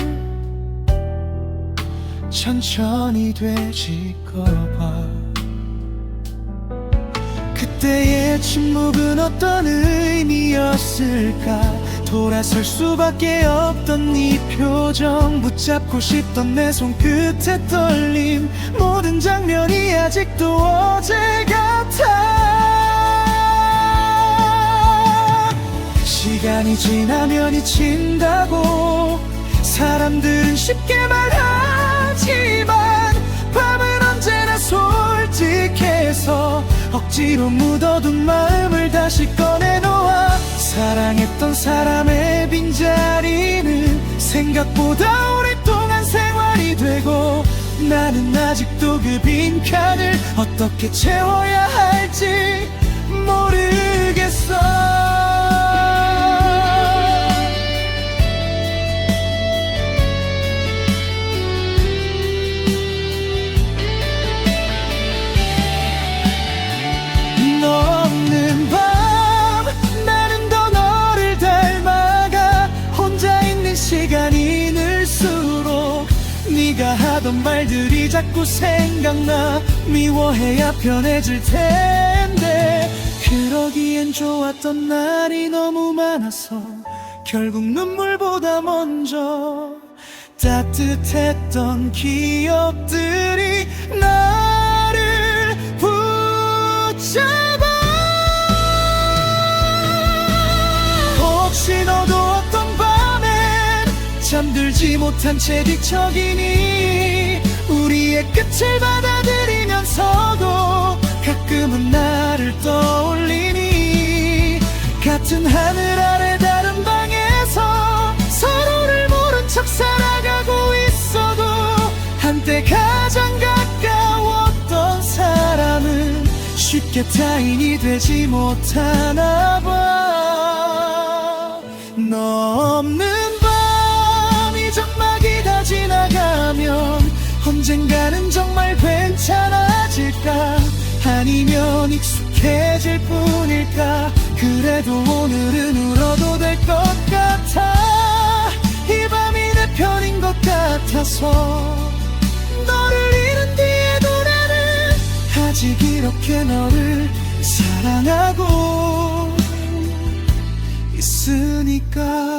천천히 되짚어봐. 그때의 침묵은 어떤 의미였을까? 돌아설 수밖에 없던 네 표정, 붙잡고 싶던 내 손끝의 떨림, 모든 장면이 아직도 어제 같아. 시간이 지나면 잊힌다고 사람들은 쉽게 말하지만 밤은 언제나 솔직해서 억지로 묻어둔 마음을 다시 꺼내놓아. 사랑했던 사람의 빈자리는 생각보다 오랫동안 생활이 되고 나는 아직도 그 빈칸을 어떻게 채워야 할지 모르겠어. 시간이 늘수록 네가 하던 말들이 자꾸 생각나. 미워해야 편해질 텐데 그러기엔 좋았던 날이 너무 많아서 결국 눈물보다 먼저 따뜻했던 기억들이 나를 붙잡아. 혹시 너도 어떤 잠들지 못한 채 뒤척이니 우리의 끝을 받아들이면서도 가끔은 나를 떠올리니 같은 하늘 아래 다른 방에서 서로를 모른 척 살아가고 있어도 한때 가장 가까웠던 사람은 쉽게 타인이 되지 못하나 봐. 너 없는 적막이 다 지나가면 언젠가는 정말 괜찮아질까? 아니면 익숙해질 뿐일까? 그래도 오늘은 울어도 될 것 같아. 이 밤이 내 편인 것 같아서 너를 잃은 뒤에도 나는 아직 이렇게 너를 사랑하고 있으니까.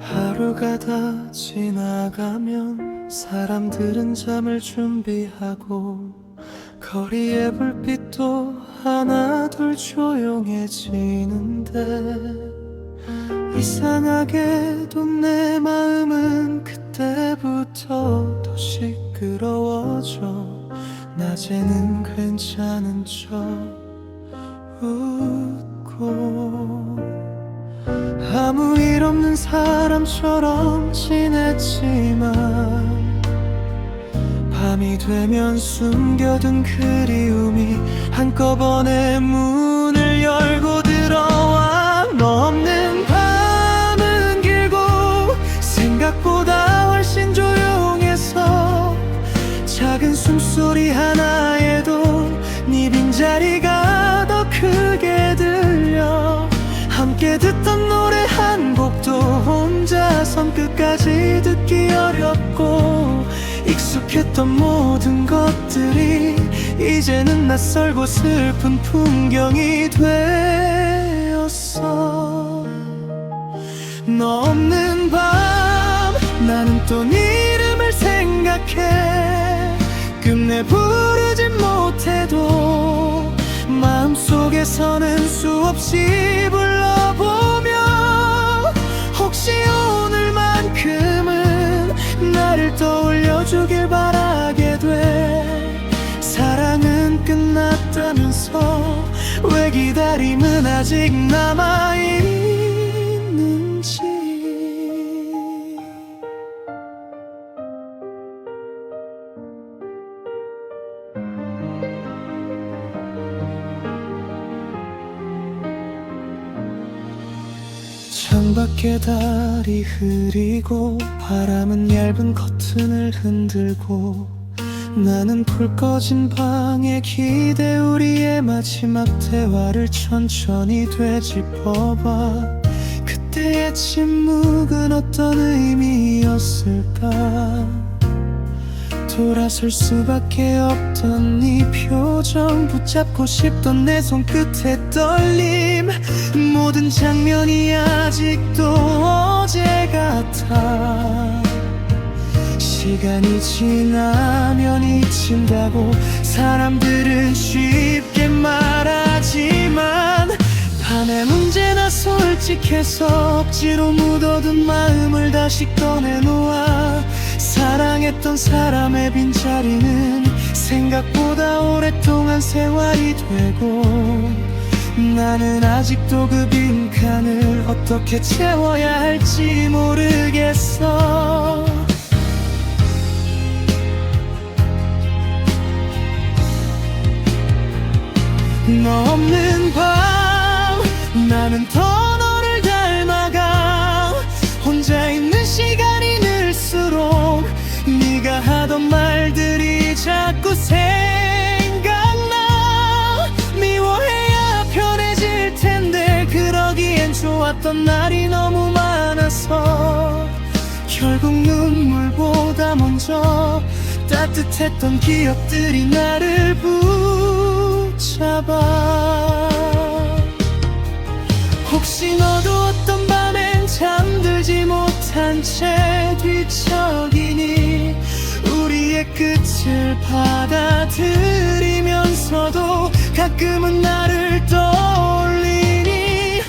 하루가 다 지나가면 사람들은 잠을 준비하고 거리의 불빛도 하나둘 조용해지는데 이상하게도 내 마음은 그때부터 더 시끄러워져. 낮에는 괜찮은 척 웃고 아무 일 없는 사람처럼 지냈지만 밤이 되면 숨겨둔 그리움이 한꺼번에 문을 열고 들어와. 너 없는 밤은 길고 생각보다 훨씬 조용해서 작은 숨소리 하나에도 네 빈자리가 더 크게 들려. 함께 듣던 노래 한 곡도 혼자선 끝까지 듣기 어렵고 익숙했던 모든 것들이 이제는 낯설고 슬픈 풍경이 되었어. 너 없는 밤 나는 또 네 이름을 생각해. 끝내 부르진 못해도 마음속에서는 수없이 불러보며 혹시 오늘만큼은 나를 떠올려주길 바라게 돼. 사랑은 끝났다면서 왜 기다림은 아직 남아있는지. 창밖에 달이 흐리고 바람은 얇은 커튼을 흔들고 나는 불 꺼진 방에 기대 우리의 마지막 대화를 천천히 되짚어봐. 그때의 침묵은 어떤 의미였을까. 돌아설 수밖에 없던 네 표정, 붙잡고 싶던 내 손끝의 떨림, 모든 장면이 아직도 어제 같아. 시간이 지나면 잊힌다고 사람들은 쉽게 말하지만 밤에 문제나 솔직해서 억지로 묻어둔 마음을 다시 꺼내놓아. 사랑했던 사람의 빈자리는 생각보다 오랫동안 생활이 되고 나는 아직도 그 빈칸을 어떻게 채워야 할지 모르겠어. 너 없는 밤 나는 더 너를 닮아가. 혼자 있는 시간이 늘수록 네가 하던 말들이 자꾸 생각나. 미워해야 편해질 텐데 그러기엔 좋았던 날이 너무 많아서 결국 눈물보다 먼저 따뜻했던 기억들이 나를 붙잡아. 혹시 너도 어떤 밤엔 잠들지 못한 채 뒤척이니. 우리의 끝을 받아들이면서도 가끔은 나를 떠올리니.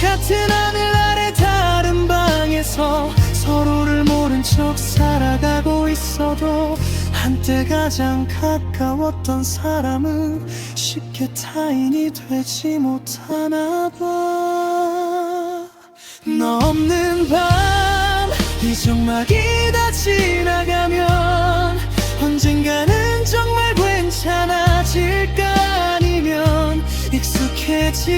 같은 하늘 아래 다른 방에서 서로를 모른 척 살아가고 있어도 한때 가장 가까웠던 사람은 쉽게 타인이 되지 못하나 봐. 너 없는 밤 이정막이 다 지나가면 언젠가는 정말 괜찮아질까. 아니면 익숙해질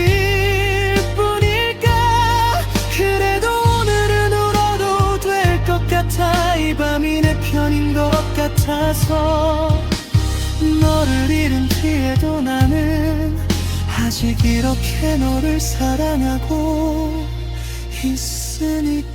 뿐일까. 그래도 오늘은 울어도 될 것 같아. 이 밤이 내 편인 것 같아서. 너를 잃은 뒤에도 나는 아직 이렇게 너를 사랑하고 있으니까.